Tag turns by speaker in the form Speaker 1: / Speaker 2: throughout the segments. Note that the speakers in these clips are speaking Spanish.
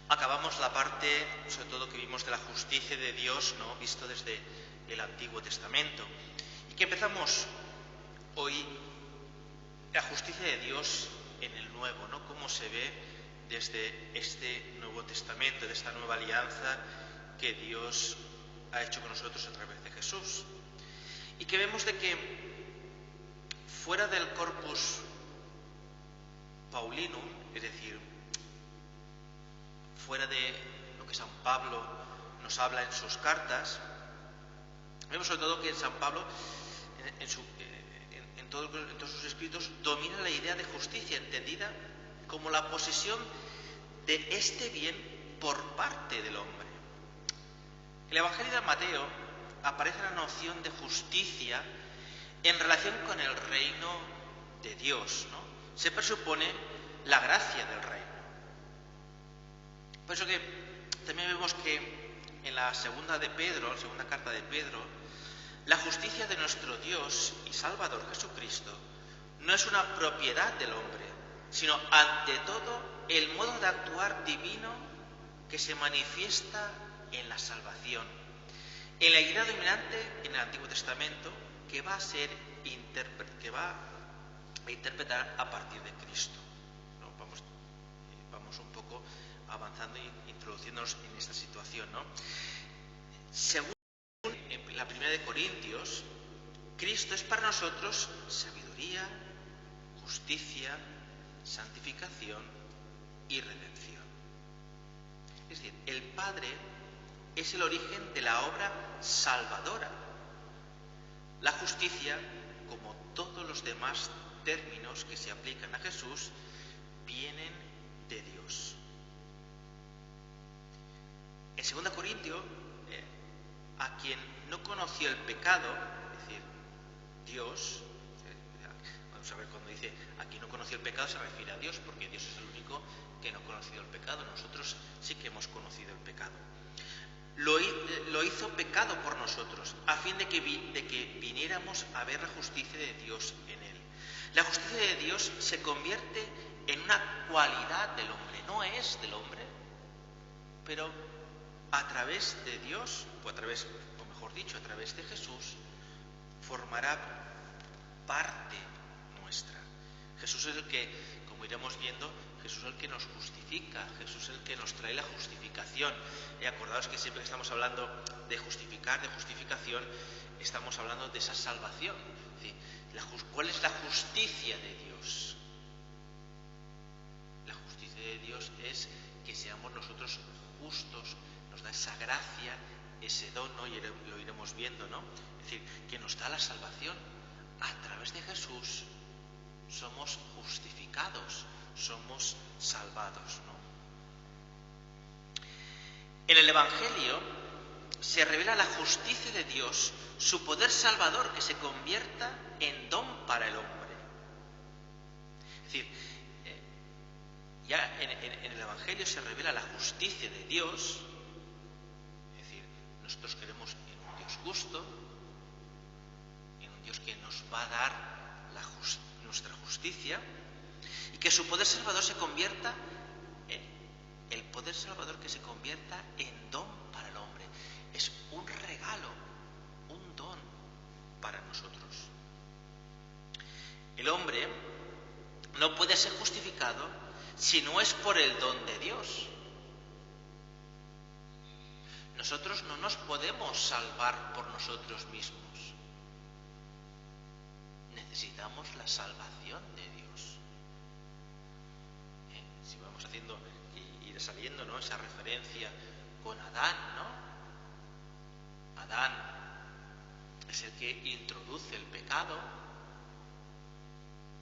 Speaker 1: acabamos la parte, sobre todo, que vimos de la justicia de Dios, ¿no?, visto desde el Antiguo Testamento. Y que empezamos hoy la justicia de Dios en el Nuevo, ¿no?, cómo se ve desde este Nuevo Testamento, de esta nueva alianza que Dios ha hecho con nosotros a través de Jesús. Y que vemos de que fuera del corpus paulinum, es decir, fuera de lo que San Pablo nos habla en sus cartas, vemos sobre todo que San Pablo en todos sus escritos domina la idea de justicia, entendida como la posesión de este bien por parte del hombre. En el Evangelio de Mateo aparece la noción de justicia en relación con el reino de Dios, ¿no? Se presupone la gracia del reino. Por eso que también vemos que en la segunda carta de Pedro, la justicia de nuestro Dios y Salvador Jesucristo no es una propiedad del hombre, sino ante todo el modo de actuar divino que se manifiesta en la salvación, en la idea dominante en el Antiguo Testamento que va a interpretar a partir de Cristo, ¿no? Vamos un poco avanzando e introduciéndonos en esta situación, ¿no? Según la primera de Corintios, Cristo es para nosotros sabiduría, justicia, santificación y redención. Es decir, el Padre es el origen de la obra salvadora. La justicia, como todos los demás términos que se aplican a Jesús, vienen de Dios. En 2 Corintios, a quien no conoció el pecado, es decir, Dios, vamos a ver, cuando dice a quien no conoció el pecado se refiere a Dios, porque Dios es el único que no ha conocido el pecado. Nosotros sí que hemos conocido el pecado. Lo hizo pecado por nosotros, a fin de que viniéramos a ver la justicia de Dios en él. La justicia de Dios se convierte en una cualidad del hombre, no es del hombre, pero a través de Dios, o mejor dicho, a través de Jesús, formará parte nuestra. Jesús es el que, como iremos viendo, Jesús es el que nos justifica, Jesús es el que nos trae la justificación. Y acordaos que siempre que estamos hablando de justificar, de justificación, estamos hablando de esa salvación. Es decir, ¿cuál es la justicia de Dios? La justicia de Dios es que seamos nosotros justos, nos da esa gracia, ese don, ¿no? Y lo iremos viendo, ¿no? Es decir, que nos da la salvación. A través de Jesús somos justificados, somos salvados, ¿no? En el Evangelio se revela la justicia de Dios, su poder salvador que se convierta en don para el hombre. Es decir, ya en el Evangelio se revela la justicia de Dios, es decir, nosotros creemos en un Dios justo, en un Dios que nos va a dar nuestra justicia, y que su poder salvador se convierta el poder salvador que se convierta en don para el hombre. Es un regalo, un don para nosotros. El hombre no puede ser justificado si no es por el don de Dios. Nosotros no nos podemos salvar por nosotros mismos. Necesitamos la salvación de Dios. Si vamos haciendo y ir saliendo, ¿no?, esa referencia con Adán, ¿no? Adán es el que introduce el pecado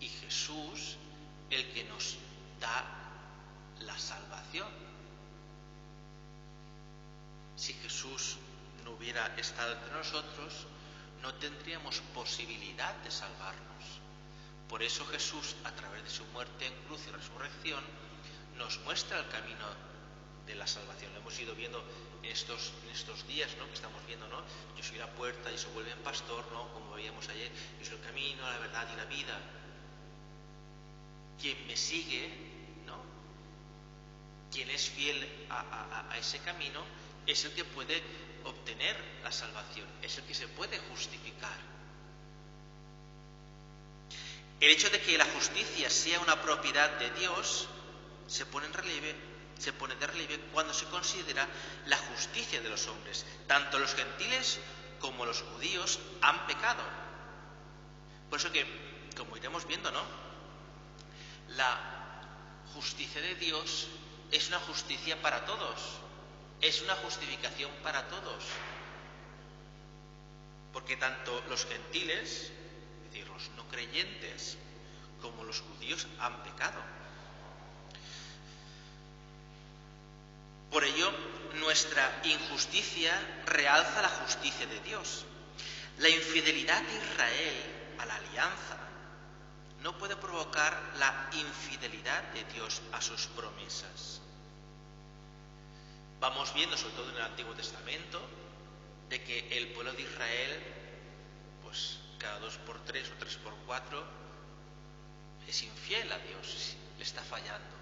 Speaker 1: y Jesús el que nos da la salvación. Si Jesús no hubiera estado entre nosotros, no tendríamos posibilidad de salvarnos. Por eso Jesús, a través de su muerte en cruz y resurrección, nos muestra el camino de la salvación. Lo hemos ido viendo en estos días, ¿no?, que estamos viendo, ¿no? Yo soy la puerta y se vuelve en pastor, ¿no?, como veíamos ayer. Yo soy el camino, la verdad y la vida. Quien me sigue, ¿no?, quien es fiel a ese camino es el que puede obtener la salvación, es el que se puede justificar. El hecho de que la justicia sea una propiedad de Dios se pone de relieve cuando se considera la justicia de los hombres. Tanto los gentiles como los judíos han pecado. Por eso que, como iremos viendo, ¿no?, la justicia de Dios es una justicia para todos, es una justificación para todos. Porque tanto los gentiles, es decir, los no creyentes, como los judíos han pecado. Por ello, nuestra injusticia realza la justicia de Dios. La infidelidad de Israel a la alianza no puede provocar la infidelidad de Dios a sus promesas. Vamos viendo, sobre todo en el Antiguo Testamento, de que el pueblo de Israel, pues cada 2x3 o 3x4, es infiel a Dios, le está fallando.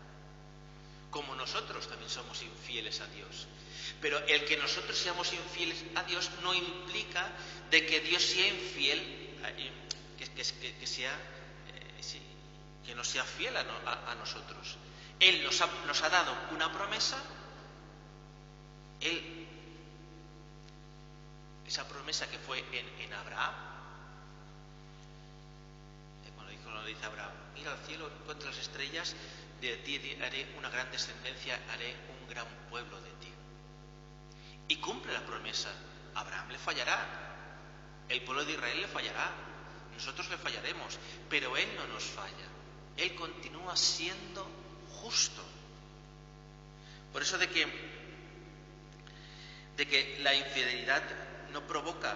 Speaker 1: Como nosotros también somos infieles a Dios. Pero el que nosotros seamos infieles a Dios no implica de que Dios sea infiel, que no sea fiel a nosotros. Él nos ha dado una promesa, esa promesa que fue en Abraham, cuando dice Abraham, mira al cielo, encuentra las estrellas, de ti haré una gran descendencia, haré un gran pueblo de ti. Y cumple la promesa. Abraham le fallará, el pueblo de Israel le fallará, nosotros le fallaremos, pero Él no nos falla. Él continúa siendo justo. Por eso de que la infidelidad no provoca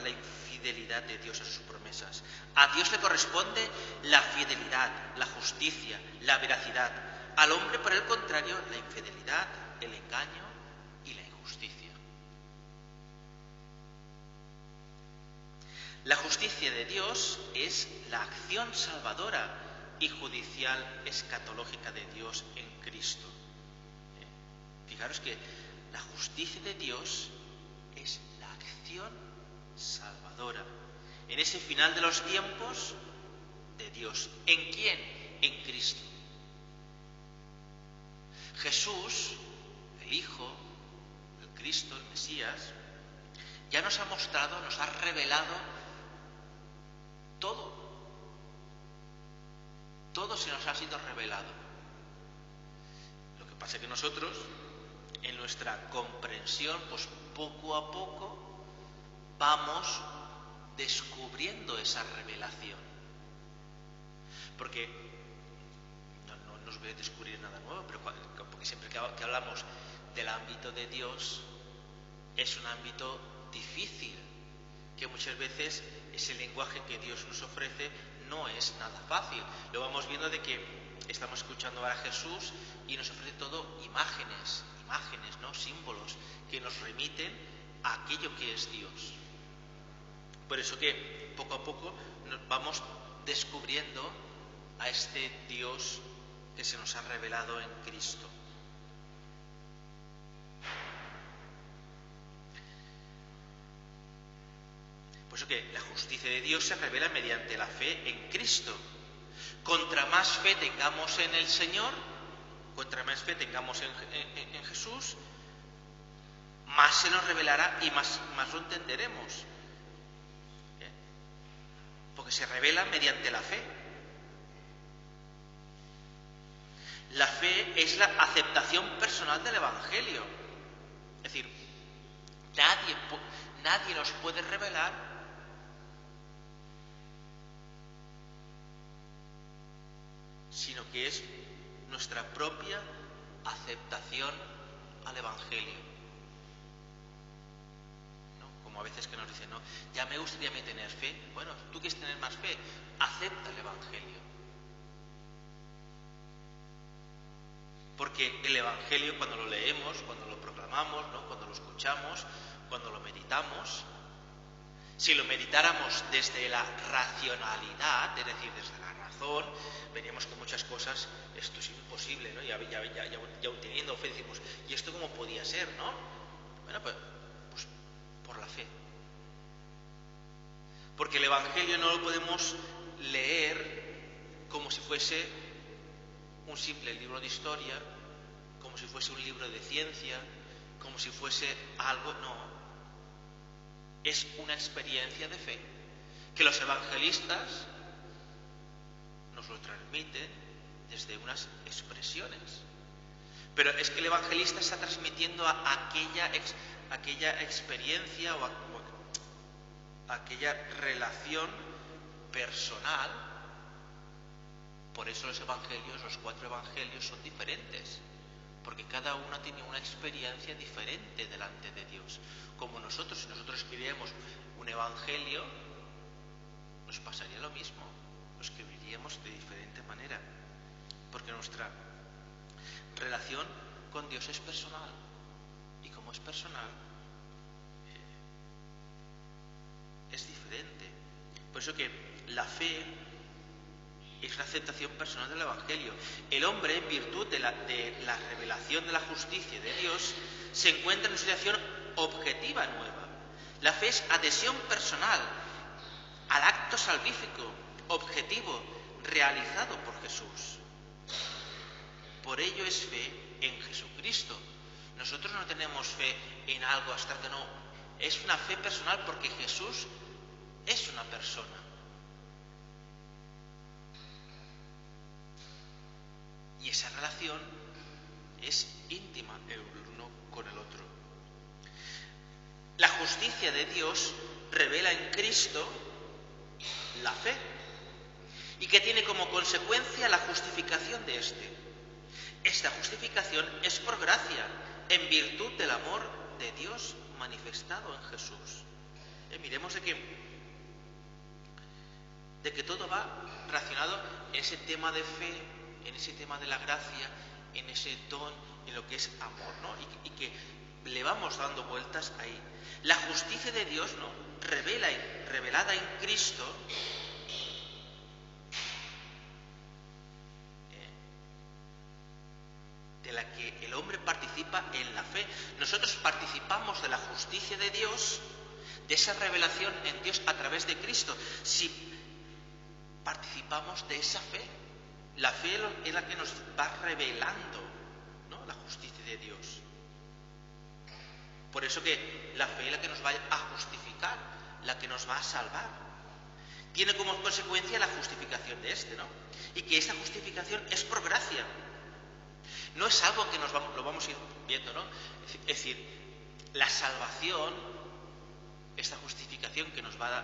Speaker 1: la infidelidad de Dios a sus promesas. A Dios le corresponde la fidelidad, la justicia, la veracidad. Al hombre, por el contrario, la infidelidad, el engaño y la injusticia. La justicia de Dios es la acción salvadora y judicial escatológica de Dios en Cristo. Fijaros que la justicia de Dios es la acción salvadora en ese final de los tiempos de Dios. ¿En quién? En Cristo. Jesús, el Hijo, el Cristo, el Mesías, ya nos ha mostrado, nos ha revelado todo. Todo se nos ha sido revelado. Lo que pasa es que nosotros, en nuestra comprensión, pues poco a poco vamos descubriendo esa revelación. Porque no os voy a descubrir nada nuevo, pero porque siempre que hablamos del ámbito de Dios, es un ámbito difícil, que muchas veces ese lenguaje que Dios nos ofrece no es nada fácil. Lo vamos viendo de que estamos escuchando ahora a Jesús y nos ofrece todo imágenes, ¿no?, símbolos que nos remiten a aquello que es Dios. Por eso que poco a poco nos vamos descubriendo a este Dios que se nos ha revelado en Cristo. Por eso que la justicia de Dios se revela mediante la fe en Cristo. Contra más fe tengamos en el Señor, contra más fe tengamos en Jesús, más se nos revelará y más lo entenderemos. Porque se revela mediante la fe. La fe es la aceptación personal del Evangelio. Es decir, nadie nos puede revelar sino que es nuestra propia aceptación al Evangelio. ¿No? Como a veces que nos dicen, no, ya me gustaría tener fe. Bueno, tú quieres tener más fe, acepta el Evangelio. Porque el Evangelio, cuando lo leemos, cuando lo proclamamos, ¿no?, cuando lo escuchamos, cuando lo meditamos, Si lo meditáramos desde la racionalidad, es decir, desde la razón, veríamos que muchas cosas, esto es imposible, ¿no? Ya teniendo fe decimos, ¿y esto cómo podía ser, no? Bueno, pues por la fe. Porque el Evangelio no lo podemos leer como si fuese un simple libro de historia, como si fuese un libro de ciencia, como si fuese algo, no. Es una experiencia de fe que los evangelistas nos lo transmiten desde unas expresiones. Pero es que el evangelista está transmitiendo aquella experiencia o aquella relación personal. Por eso los evangelios, los 4 evangelios son diferentes, porque cada uno tiene una experiencia diferente delante de Dios. Como nosotros, si nosotros escribiéramos un evangelio, nos pasaría lo mismo, lo escribiríamos de diferente manera, porque nuestra relación con Dios es personal, y como es personal, es diferente. Por eso que la fe es la aceptación personal del Evangelio. El hombre, en virtud de la revelación de la justicia de Dios, se encuentra en una situación objetiva nueva. La fe es adhesión personal al acto salvífico, objetivo, realizado por Jesús. Por ello es fe en Jesucristo. Nosotros no tenemos fe en algo abstracto, no. Es una fe personal porque Jesús es una persona. Y esa relación es íntima el uno con el otro. La justicia de Dios revela en Cristo la fe y que tiene como consecuencia la justificación de éste. Esta justificación es por gracia, en virtud del amor de Dios manifestado en Jesús. Miremos de que todo va relacionado en ese tema de fe, en ese tema de la gracia, en ese don, en lo que es amor, ¿no? Y que le vamos dando vueltas ahí. La justicia de Dios, ¿no?, revelada en Cristo, de la que el hombre participa en la fe. Nosotros participamos de la justicia de Dios, de esa revelación en Dios a través de Cristo, si participamos de esa fe. La fe es la que nos va revelando, ¿no?, la justicia de Dios. Por eso que la fe es la que nos va a justificar, la que nos va a salvar. Tiene como consecuencia la justificación de este, ¿no? Y que esta justificación es por gracia. No es algo que lo vamos a ir viendo, ¿no? Es decir, la salvación, esta justificación que nos va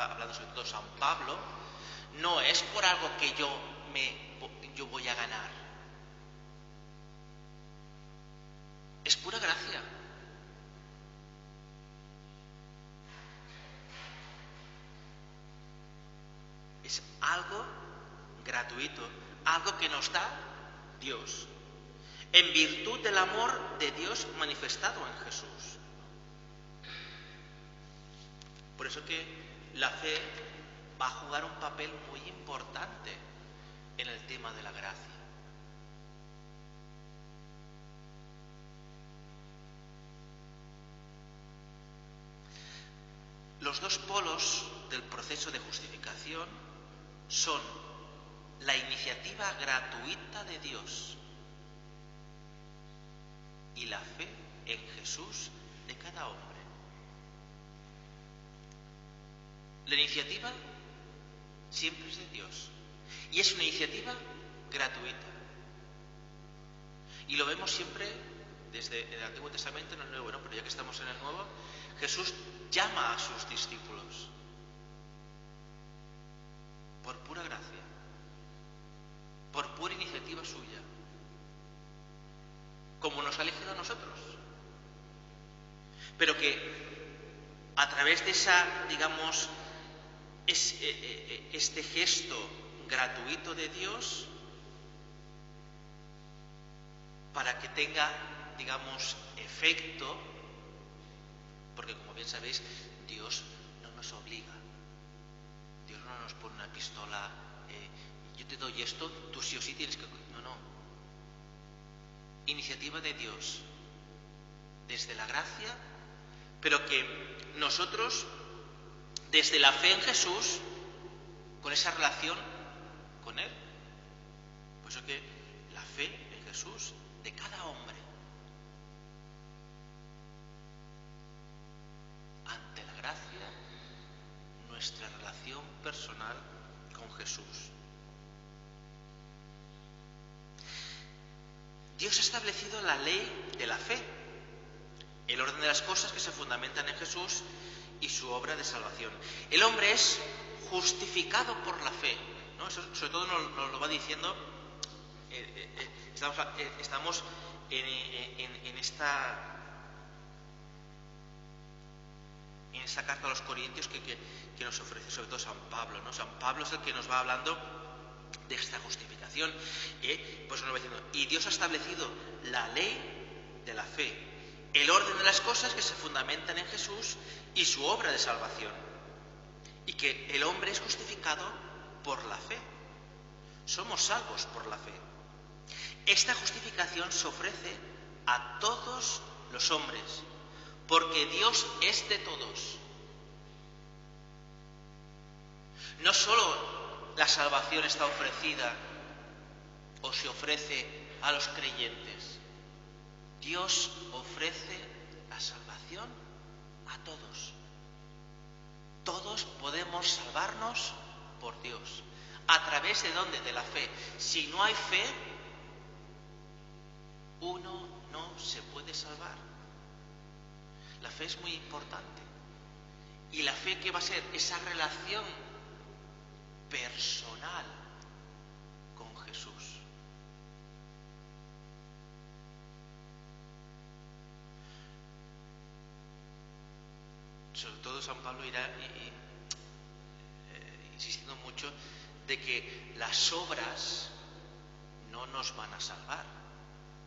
Speaker 1: hablando sobre todo San Pablo, no es por algo que yo voy a ganar. Es pura gracia. Es algo gratuito, algo que nos da Dios, en virtud del amor de Dios manifestado en Jesús. Por eso que la fe va a jugar un papel muy importante en el tema de la gracia. Los dos polos del proceso de justificación son la iniciativa gratuita de Dios y la fe en Jesús de cada hombre. La iniciativa siempre es de Dios y es una iniciativa gratuita. Y lo vemos siempre desde el Antiguo Testamento en el Nuevo, ¿no? Pero ya que estamos en el Nuevo, Jesús llama a sus discípulos por pura gracia, por pura iniciativa suya, como nos ha elegido a nosotros. Pero que a través de esa, digamos, este gesto gratuito de Dios, para que tenga, digamos, efecto, porque como bien sabéis, Dios no nos obliga. Dios no nos pone una pistola, yo te doy esto, tú sí o sí tienes que... No. Iniciativa de Dios, desde la gracia, pero que nosotros, desde la fe en Jesús, con esa relación con Él. Por eso que la fe en Jesús de cada hombre, ante la gracia, nuestra relación personal con Jesús. Dios ha establecido la ley de la fe, el orden de las cosas que se fundamentan en Jesús y su obra de salvación. El hombre es justificado por la fe, ¿no? Eso sobre todo nos lo va diciendo. Estamos en esta carta a los Corintios que nos ofrece sobre todo San Pablo, ¿no? San Pablo es el que nos va hablando de esta justificación. Pues nos va diciendo, y Dios ha establecido la ley de la fe, el orden de las cosas que se fundamentan en Jesús y su obra de salvación, y que el hombre es justificado por la fe. Somos salvos por la fe. Esta justificación se ofrece a todos los hombres, porque Dios es de todos. No solo la salvación está ofrecida o se ofrece a los creyentes, Dios ofrece la salvación a todos. Todos podemos salvarnos por Dios. ¿A través de dónde? De la fe. Si no hay fe, uno no se puede salvar. La fe es muy importante. ¿Y la fe qué va a ser? Esa relación personal con Jesús. Sobre todo San Pablo irá insistiendo mucho de que las obras no nos van a salvar,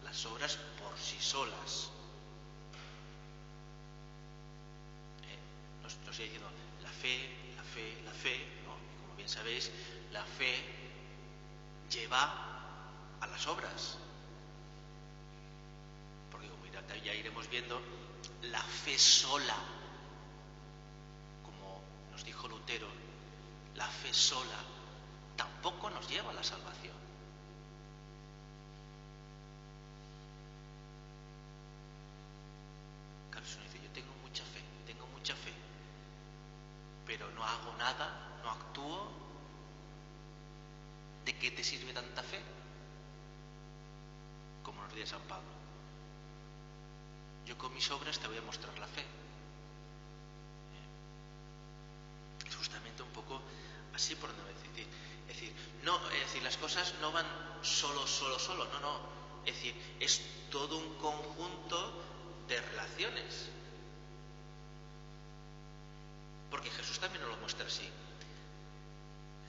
Speaker 1: las obras por sí solas. Nos sigue diciendo la fe, ¿no? Y como bien sabéis, la fe lleva a las obras. Porque como ya iremos viendo, la fe sola, como nos dijo Lutero, la fe sola tampoco nos lleva a la salvación. Carlos dice, yo tengo mucha fe, pero no hago nada, no actúo. ¿De qué te sirve tanta fe? Como nos dice San Pablo. Yo con mis obras te voy a mostrar la fe. Es justamente un poco así por donde decir. Es decir, las cosas no van solo, no. Es decir, es todo un conjunto de relaciones. Porque Jesús también nos lo muestra así.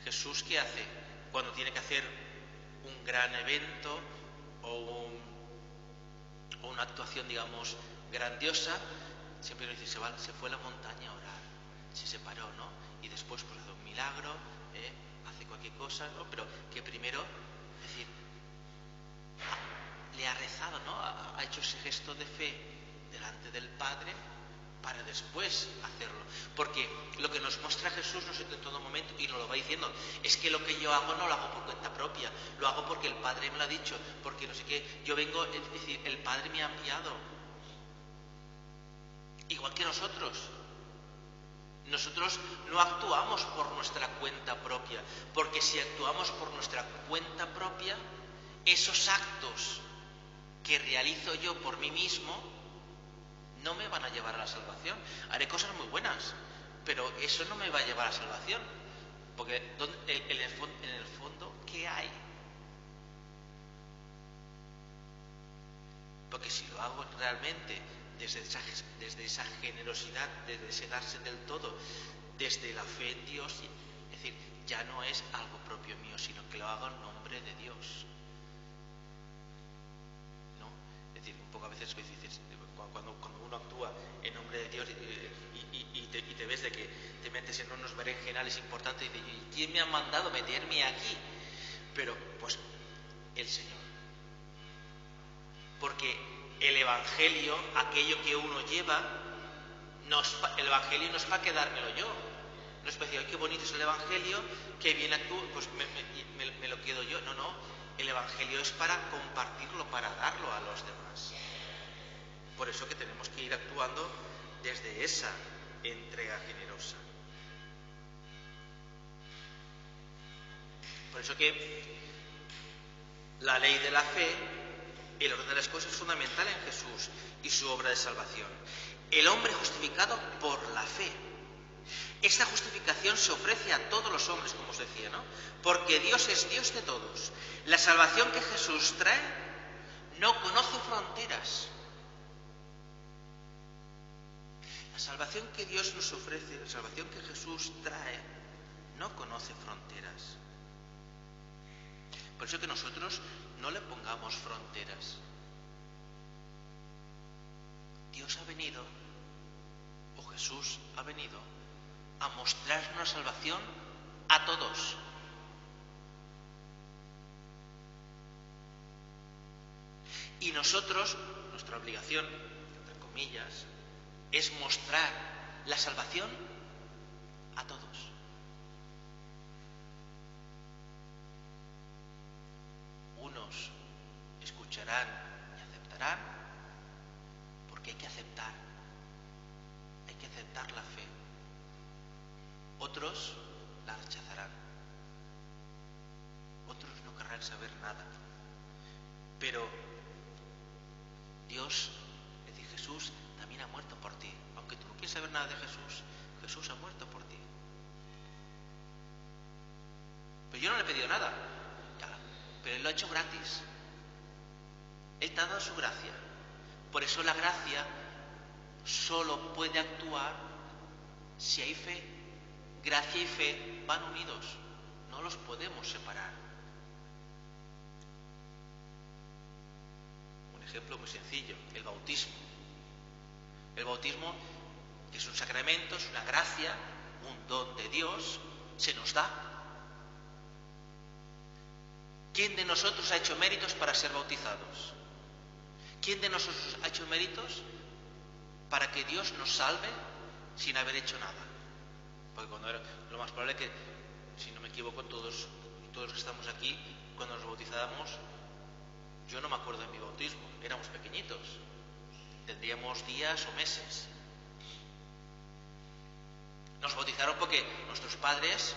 Speaker 1: Jesús, ¿qué hace? Cuando tiene que hacer un gran evento o una actuación, digamos, grandiosa, siempre nos dice, se fue a la montaña a orar, se separó, ¿no? Y después pues hace un milagro, hace cualquier cosa, ¿no? Pero que primero, es decir, le ha rezado, ¿no? Ha hecho ese gesto de fe delante del Padre para después hacerlo. Porque lo que nos muestra Jesús en todo momento, y nos lo va diciendo, es que lo que yo hago no lo hago por cuenta propia, lo hago porque el Padre me lo ha dicho, porque no sé qué, yo vengo, es decir, el Padre me ha enviado. Igual que nosotros no actuamos por nuestra cuenta propia, porque si actuamos por nuestra cuenta propia, esos actos que realizo yo por mí mismo no me van a llevar a la salvación. Haré cosas muy buenas, pero eso no me va a llevar a la salvación, porque en el fondo, ¿qué hay? Porque si lo hago realmente desde esa generosidad, desde ese darse del todo, desde la fe en Dios, es decir, ya no es algo propio mío, sino que lo hago en nombre de Dios, ¿no? Es decir, un poco a veces cuando uno actúa en nombre de Dios y te ves de que te siendo unos berenjenales importantes, y dice, ¿quién me ha mandado meterme aquí? Pero, pues, el Señor. Porque el Evangelio, aquello que uno lleva, el Evangelio no es para quedármelo yo. No es para decir, qué bonito es el Evangelio, que bien actúo, pues me lo quedo yo. No, el Evangelio es para compartirlo, para darlo a los demás. Por eso que tenemos que ir actuando desde esa entrega generosa. Por eso que la ley de la fe, el orden de las cosas es fundamental en Jesús y su obra de salvación. El hombre justificado por la fe. Esta justificación se ofrece a todos los hombres, como os decía, ¿no? Porque Dios es Dios de todos. La salvación que Jesús trae no conoce fronteras. La salvación que Dios nos ofrece, la salvación que Jesús trae, no conoce fronteras. Por eso que nosotros no le pongamos fronteras. Dios ha venido, o Jesús ha venido, a mostrarnos una salvación a todos. Y nosotros, nuestra obligación, entre comillas, es mostrar la salvación a todos. Unos escucharán y aceptarán, porque hay que aceptar la fe. Otros la rechazarán. Otros no querrán saber nada. Pero Dios, es decir, Jesús también ha muerto por ti. Aunque tú no quieres saber nada de Jesús, Jesús ha muerto por ti. Pero yo no le he pedido nada. Pero Él lo ha hecho gratis. Él te ha dado su gracia. Por eso la gracia solo puede actuar si hay fe. Gracia y fe van unidos. No los podemos separar. Un ejemplo muy sencillo, el bautismo. El bautismo, que es un sacramento, es una gracia, un don de Dios, se nos da. ¿Quién de nosotros ha hecho méritos para ser bautizados? ¿Quién de nosotros ha hecho méritos para que Dios nos salve sin haber hecho nada? Porque lo más probable es que, si no me equivoco, todos los que estamos aquí, cuando nos bautizábamos, yo no me acuerdo de mi bautismo, éramos pequeñitos, tendríamos días o meses. Nos bautizaron porque nuestros padres,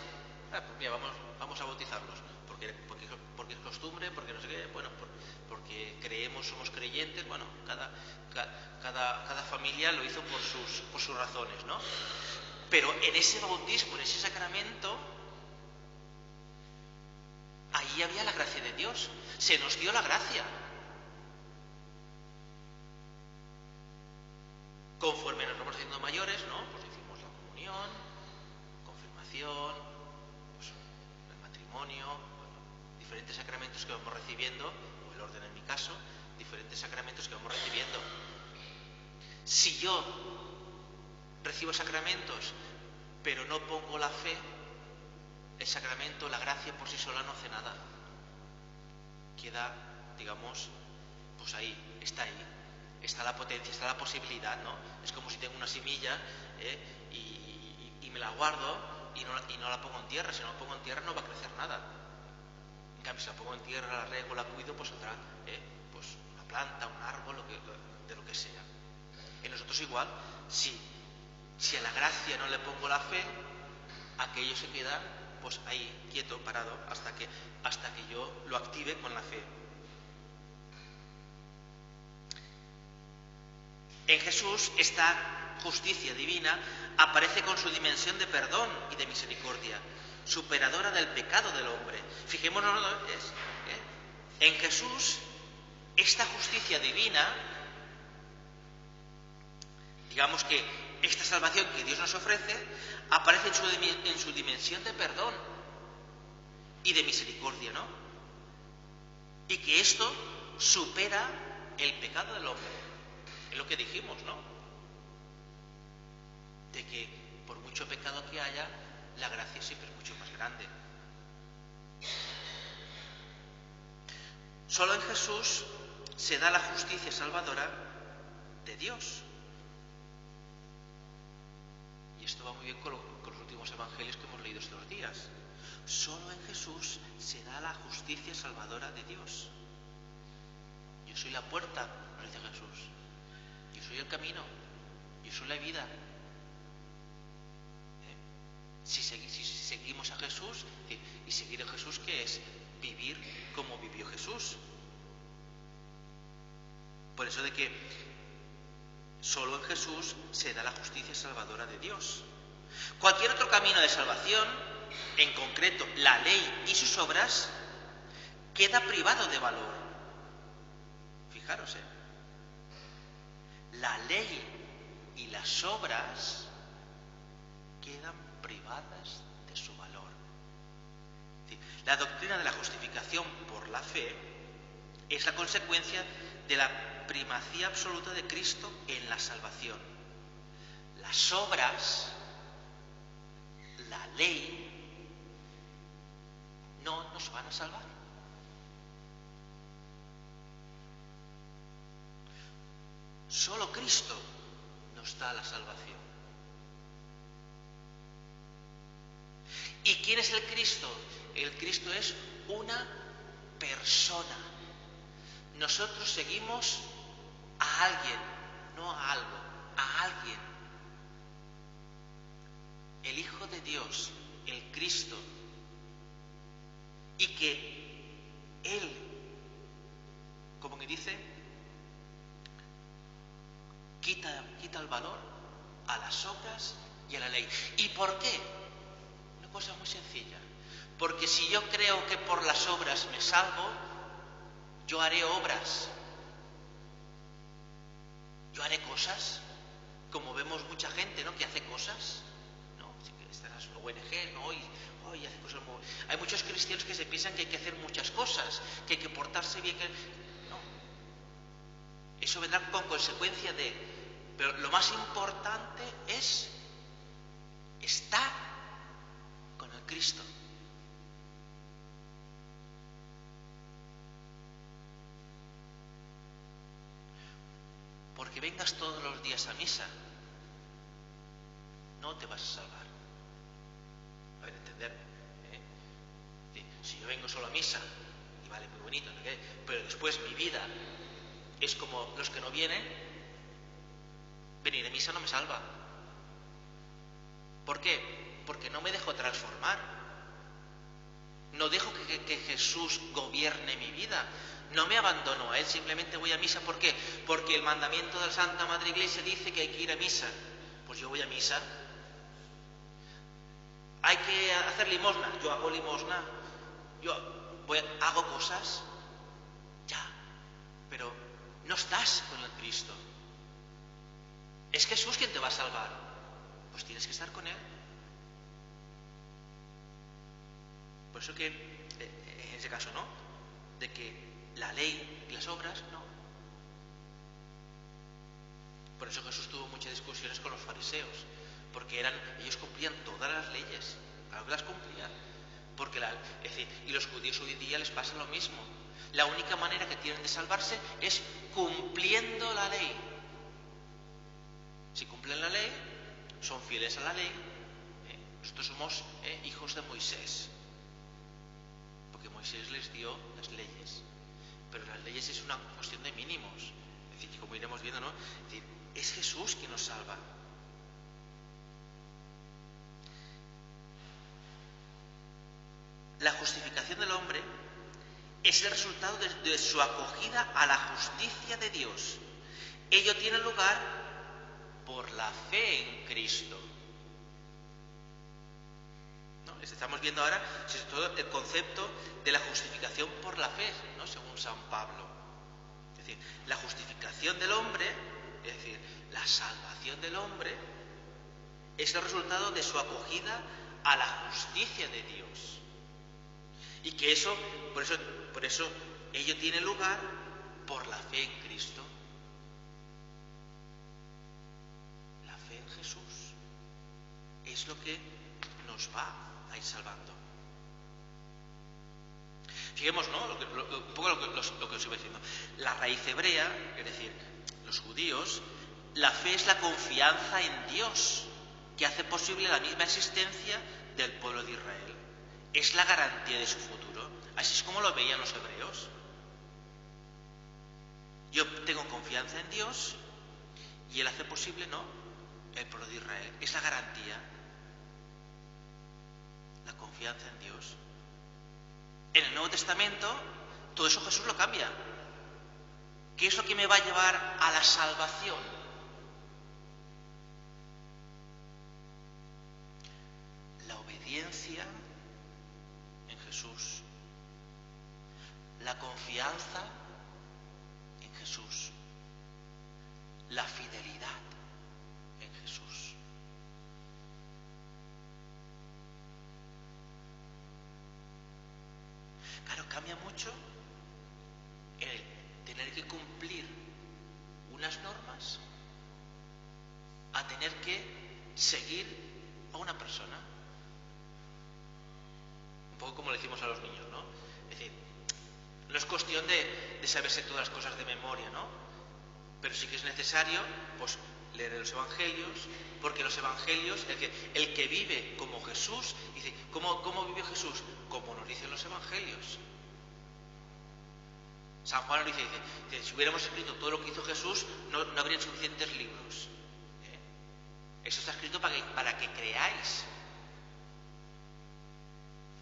Speaker 1: pues mira, vamos a bautizarlos, porque es costumbre, porque no sé qué, bueno, porque creemos, somos creyentes, bueno, cada familia lo hizo por sus razones, ¿no? Pero en ese bautismo, en ese sacramento, ahí había la gracia de Dios, se nos dio la gracia. Conforme nos vamos haciendo mayores, ¿no? Pues hicimos la comunión, confirmación, pues el matrimonio, bueno, diferentes sacramentos que vamos recibiendo, o el orden en mi caso, diferentes sacramentos que vamos recibiendo. Si yo recibo sacramentos, pero no pongo la fe, el sacramento, la gracia por sí sola no hace nada. Queda, digamos, pues ahí, está la potencia, está la posibilidad, ¿no? Es como si tengo una semilla y me la guardo y no la pongo en tierra. Si no la pongo en tierra no va a crecer nada. En cambio, si la pongo en tierra, la riego, la cuido, pues saldrá pues una planta, un árbol, de lo que sea. En nosotros igual, si a la gracia no le pongo la fe, aquello se queda pues ahí, quieto, parado, hasta que yo lo active con la fe. En Jesús esta justicia divina aparece con su dimensión de perdón y de misericordia, superadora del pecado del hombre. Fijémonos, en Jesús esta justicia divina, digamos que esta salvación que Dios nos ofrece, aparece en su dimensión de perdón y de misericordia, ¿no? Y que esto supera el pecado del hombre. Es lo que dijimos, ¿no? De que por mucho mucho pecado que haya, la gracia siempre es mucho más grande. Solo en Jesús se da la justicia salvadora de Dios. Y esto va muy bien con los últimos evangelios que hemos leído estos días. Solo en Jesús se da la justicia salvadora de Dios. Yo soy la puerta, nos dice Jesús. Yo soy el camino. Yo soy la vida. Si seguimos a Jesús, y seguir a Jesús, ¿qué es? Vivir como vivió Jesús. Por eso de que solo en Jesús se da la justicia salvadora de Dios. Cualquier otro camino de salvación, en concreto la ley y sus obras, queda privado de valor. Fijaros, la ley y las obras quedan privadas de su valor. La doctrina de la justificación por la fe es la consecuencia de la primacía absoluta de Cristo en la salvación. Las obras, la ley, no nos van a salvar. Solo Cristo nos da la salvación. ¿Y quién es el Cristo? El Cristo es una persona. Nosotros seguimos a alguien, no a algo, a alguien. El Hijo de Dios, el Cristo. Y que Él, como que dice, quita el valor a las obras y a la ley. ¿Y por qué? Una cosa muy sencilla. Porque si yo creo que por las obras me salvo, yo haré obras. Yo haré cosas, como vemos mucha gente, ¿no?, que hace cosas, ¿no? Están las ONG, ¿no? Y hace cosas muy... Hay muchos cristianos que se piensan que hay que hacer muchas cosas, que hay que portarse bien, no. Eso vendrá con consecuencia de... Pero lo más importante es estar con el Cristo. Porque vengas todos los días a misa, no te vas a salvar. A ver, entenderme, si yo vengo solo a misa, y vale, muy bonito, ¿no? Pero después mi vida es como los que no vienen, venir a misa no me salva. ¿Por qué? Porque no me dejo transformar. No dejo que Jesús gobierne mi vida. No me abandono a Él, simplemente voy a misa. ¿Por qué? Porque el mandamiento de la Santa Madre Iglesia dice que hay que ir a misa. Pues yo voy a misa. Hay que hacer limosna. Yo hago limosna. Hago cosas. Ya. Pero no estás con el Cristo. ¿Es Jesús quien te va a salvar? Pues tienes que estar con Él. Por eso que, en ese caso, ¿no? De que la ley y las obras, no. Por eso Jesús tuvo muchas discusiones con los fariseos, porque ellos cumplían todas las leyes, claro que las cumplían, porque y los judíos hoy en día les pasa lo mismo. La única manera que tienen de salvarse es cumpliendo la ley. Si cumplen la ley, son fieles a la ley. Nosotros somos hijos de Moisés, porque Moisés les dio las leyes. Pero las leyes es una cuestión de mínimos. Es decir, como iremos viendo, ¿no? Es decir, es Jesús quien nos salva. La justificación del hombre es el resultado de su acogida a la justicia de Dios. Ello tiene lugar por la fe en Cristo. ¿No? Estamos viendo ahora todo el concepto de la justificación por la fe, ¿no? Según San Pablo. Es decir, la justificación del hombre, es decir, la salvación del hombre, es el resultado de su acogida a la justicia de Dios. Y que por eso ello tiene lugar por la fe en Cristo. La fe en Jesús. es lo que nos va a ir salvando. Fijemos, ¿no? Un poco lo que os iba diciendo. La raíz hebrea, es decir, los judíos, la fe es la confianza en Dios, que hace posible la misma existencia del pueblo de Israel. Es la garantía de su futuro. Así es como lo veían los hebreos. Yo tengo confianza en Dios y Él hace posible, ¿no?, el pueblo de Israel. Es la garantía. La confianza en Dios. En el Nuevo Testamento, todo eso Jesús lo cambia. ¿Qué es lo que me va a llevar a la salvación? La obediencia en Jesús. La confianza en Jesús. La fidelidad en Jesús. Claro, cambia mucho el tener que cumplir unas normas a tener que seguir a una persona. Un poco como le decimos a los niños, ¿no? Es decir, no es cuestión de saberse todas las cosas de memoria, ¿no? Pero sí que es necesario, pues, leer los evangelios, porque los evangelios, el que vive como Jesús, dice, ¿cómo vivió Jesús? Como nos dicen los evangelios. San Juan nos dice, si hubiéramos escrito todo lo que hizo Jesús, no habría suficientes libros. Eso está escrito para que creáis.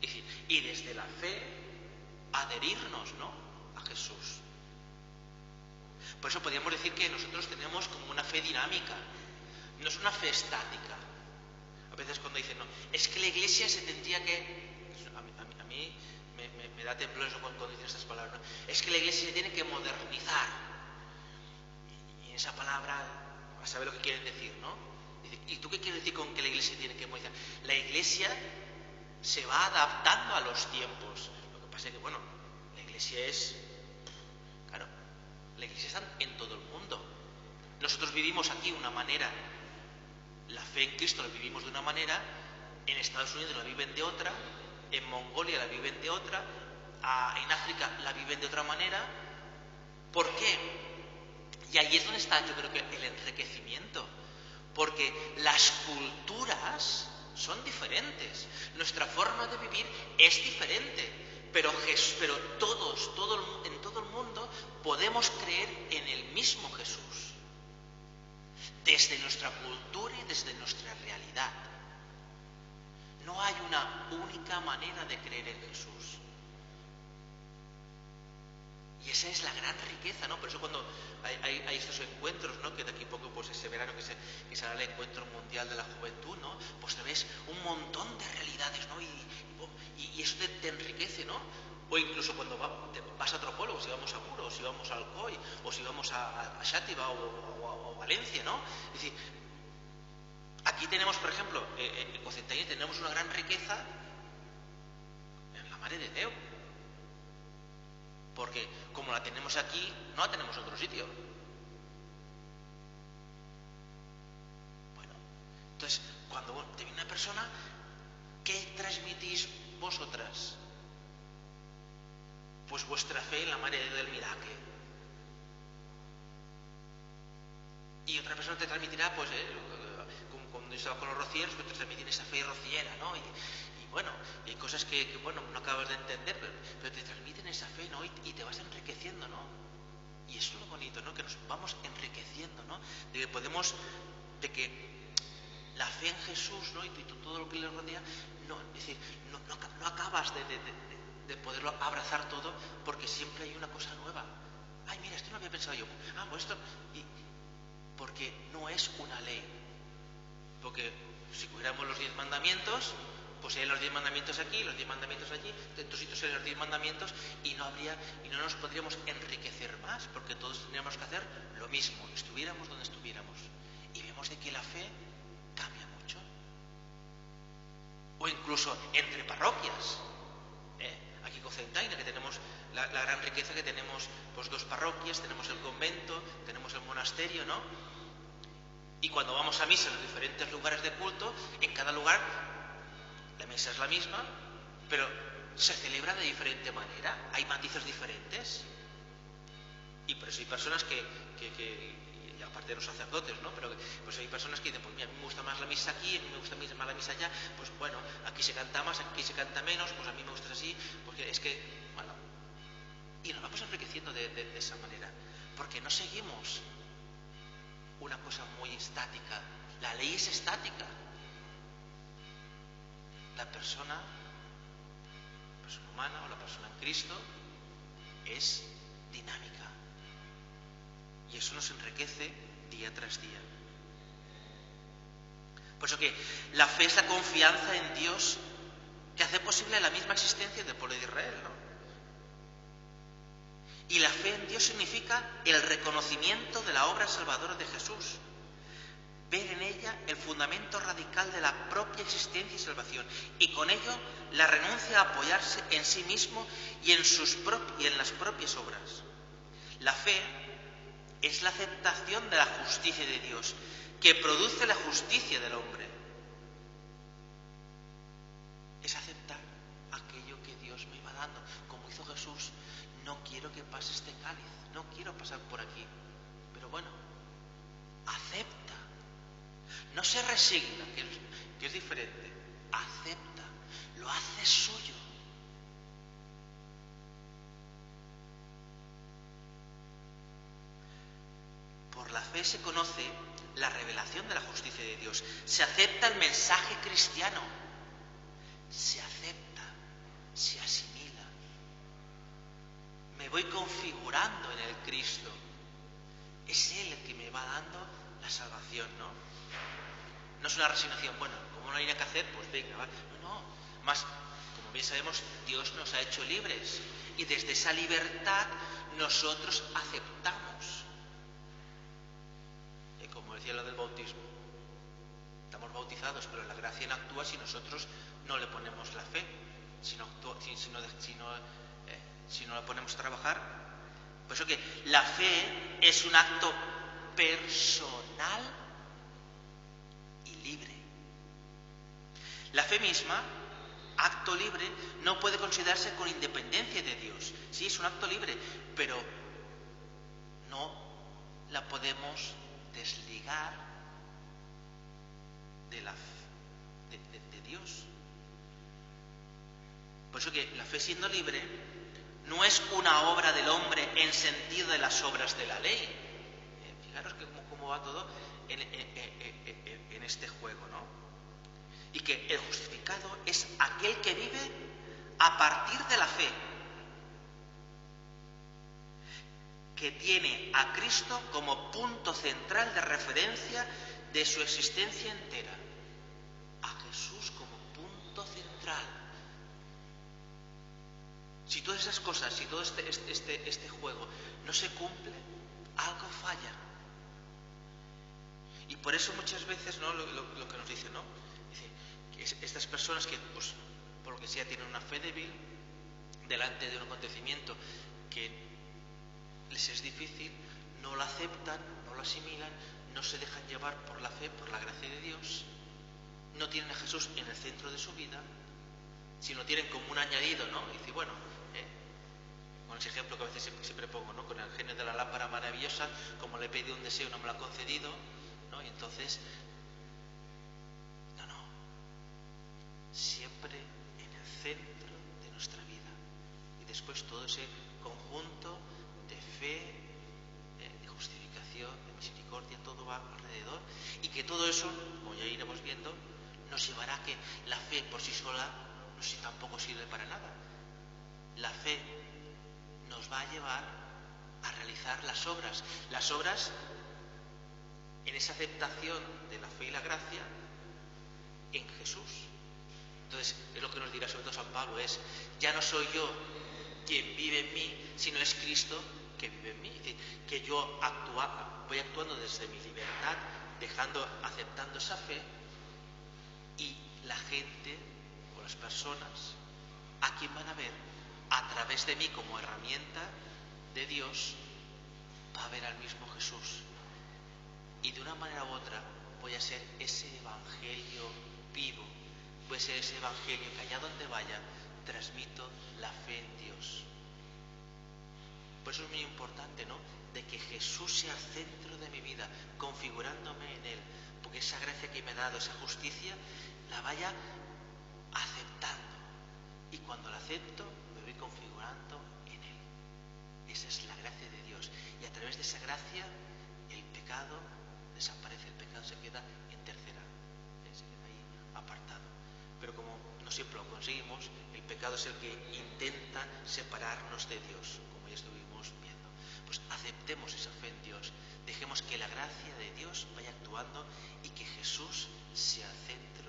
Speaker 1: Es decir, y desde la fe adherirnos, ¿no?, a Jesús. Por eso podríamos decir que nosotros tenemos como una fe dinámica, no es una fe estática. A veces cuando dicen, no, es que la Iglesia se tendría que... A mí me da temblor eso cuando dicen estas palabras, ¿no? Es que la Iglesia se tiene que modernizar. Y en esa palabra, a saber lo que quieren decir, ¿no? ¿Y tú qué quieres decir con que la Iglesia tiene que modernizar? La Iglesia se va adaptando a los tiempos. Lo que pasa es que, bueno, la Iglesia es... Claro, la Iglesia está en todo el mundo. Nosotros vivimos aquí de una manera, la fe en Cristo la vivimos de una manera, en Estados Unidos la viven de otra, en Mongolia la viven de otra, en África la viven de otra manera. ¿Por qué? Y ahí es donde está, yo creo que el enriquecimiento, porque las culturas son diferentes, nuestra forma de vivir es diferente, pero todos, en todo el mundo podemos creer en el mismo Jesús, desde nuestra cultura y desde nuestra realidad. No hay una única manera de creer en Jesús. Y esa es la gran riqueza, ¿no? Por eso cuando hay estos encuentros, ¿no?, que de aquí a poco, pues ese verano que será el encuentro mundial de la juventud, ¿no?, pues te ves un montón de realidades, ¿no? Y eso te enriquece, ¿no? O incluso cuando vas a otro pueblo, si vamos a Muro, o si vamos a Alcoy, o si vamos a Xàtiva o Valencia, ¿no? Es decir, aquí tenemos, por ejemplo, en Cocentaina tenemos una gran riqueza en la Mare de Déu. Porque como la tenemos aquí, no la tenemos en otro sitio. Bueno, entonces, cuando te viene una persona, ¿qué transmitís vosotras? Pues vuestra fe en la Mare del Miracle. Y otra persona te transmitirá, pues, como yo estaba con los rocieros, pues te transmitirá esa fe rociera, ¿no? Y bueno, y hay cosas que bueno, no acabas de entender, pero te transmiten esa fe, ¿no? Y te vas enriqueciendo, ¿no? Y eso es lo bonito, ¿no? Que nos vamos enriqueciendo, ¿no? De que la fe en Jesús, ¿no?, y todo lo que le rodea, no, es decir, no acabas de poderlo abrazar todo, porque siempre hay una cosa nueva. Ay, mira, esto no había pensado yo. Ah, pues esto... porque no es una ley. Porque si tuviéramos los 10 mandamientos... pues hay los 10 mandamientos aquí, los 10 mandamientos allí, en todos sitios hay los 10 mandamientos y no nos podríamos enriquecer más, porque todos tendríamos que hacer lo mismo, estuviéramos donde estuviéramos. Y vemos de que la fe cambia mucho. O incluso entre parroquias. Aquí en Cocentaina, que tenemos la gran riqueza que tenemos, pues 2 parroquias, tenemos el convento, tenemos el monasterio, ¿no? Y cuando vamos a misa en los diferentes lugares de culto, en cada lugar la misa es la misma, pero se celebra de diferente manera, hay matices diferentes. Y por eso hay personas que y aparte de los sacerdotes, ¿no? Pero pues hay personas que dicen, pues mira, a mí me gusta más la misa aquí, a mí me gusta más la misa allá, pues bueno, aquí se canta más, aquí se canta menos, pues a mí me gusta así, porque es que, bueno, y nos vamos enriqueciendo de esa manera, porque no seguimos una cosa muy estática. La ley es estática. La persona humana o la persona en Cristo es dinámica. Y eso nos enriquece día tras día. Por eso que la fe es la confianza en Dios que hace posible la misma existencia del pueblo de Israel, ¿no? Y la fe en Dios significa el reconocimiento de la obra salvadora de Jesús. Ver en ella el fundamento radical de la propia existencia y salvación. Y con ello la renuncia a apoyarse en sí mismo y en las propias obras. La fe es la aceptación de la justicia de Dios, que produce la justicia del hombre. Es aceptar aquello que Dios me iba dando. Como hizo Jesús, no quiero que pase este cáliz, no quiero pasar por aquí. Pero bueno, acepta. No se resigna, que es diferente. Acepta, lo hace suyo. Por la fe se conoce la revelación de la justicia de Dios. Se acepta el mensaje cristiano. Se acepta, se asimila. Me voy configurando en el Cristo. Es Él el que me va dando la salvación, ¿no? No es una resignación, bueno, como no hay nada que hacer, pues venga, va. No. Más, como bien sabemos, Dios nos ha hecho libres. Y desde esa libertad nosotros aceptamos. Como decía lo del bautismo, estamos bautizados, pero la gracia no actúa si nosotros no le ponemos la fe, si no la ponemos a trabajar. Por eso que la fe es un acto personal y libre. La fe misma, acto libre, no puede considerarse con independencia de Dios. Sí, es un acto libre, pero no la podemos desligar de Dios. Por eso que la fe, siendo libre, no es una obra del hombre en sentido de las obras de la ley. Fijaros que cómo va todo en este juego, ¿no? Y que el justificado es aquel que vive a partir de la fe, que tiene a Cristo como punto central de referencia de su existencia entera. A Jesús como punto central. Si todas esas cosas, si todo este juego no se cumple, algo falla. Y por eso muchas veces, ¿no?, lo que nos dice, ¿no? Dice que estas personas que, pues, por lo que sea, tienen una fe débil delante de un acontecimiento que les es difícil, no la aceptan, no la asimilan, no se dejan llevar por la fe, por la gracia de Dios, no tienen a Jesús en el centro de su vida, sino tienen como un añadido, ¿no? Y dice, bueno, con ese ejemplo que a veces siempre pongo, ¿no?, con el genio de la lámpara maravillosa, como le he pedido un deseo, no me lo ha concedido, ¿no? Y entonces, no, siempre en el centro de nuestra vida. Y después todo ese conjunto de fe, de justificación, de misericordia, todo va alrededor, y que todo eso, como ya iremos viendo, nos llevará a que la fe por sí sola tampoco sirve para nada. La fe nos va a llevar a realizar las obras en esa aceptación de la fe y la gracia en Jesús. Entonces, es lo que nos dirá sobre todo San Pablo, es, ya no soy yo quien vive en mí, sino es Cristo que vive en mí. Es decir, que yo voy actuando desde mi libertad, aceptando esa fe, y la gente o las personas, ¿a quién van a ver? A través de mí, como herramienta de Dios, va a ver al mismo Jesús. Y de una manera u otra voy a ser ese evangelio vivo, voy a ser ese evangelio que allá donde vaya transmito la fe en Dios. Por eso es muy importante, ¿no?, de que Jesús sea el centro de mi vida, configurándome en Él, porque esa gracia que me ha dado, esa justicia, la vaya aceptando. Y cuando la acepto, me voy configurando en Él. Esa es la gracia de Dios. Y a través de esa gracia, el pecado desaparece, el pecado se queda en tercera, se queda ahí apartado. Pero como no siempre lo conseguimos, el pecado es el que intenta separarnos de Dios, como ya estuvimos viendo. Pues aceptemos esa fe en Dios, dejemos que la gracia de Dios vaya actuando y que Jesús sea el centro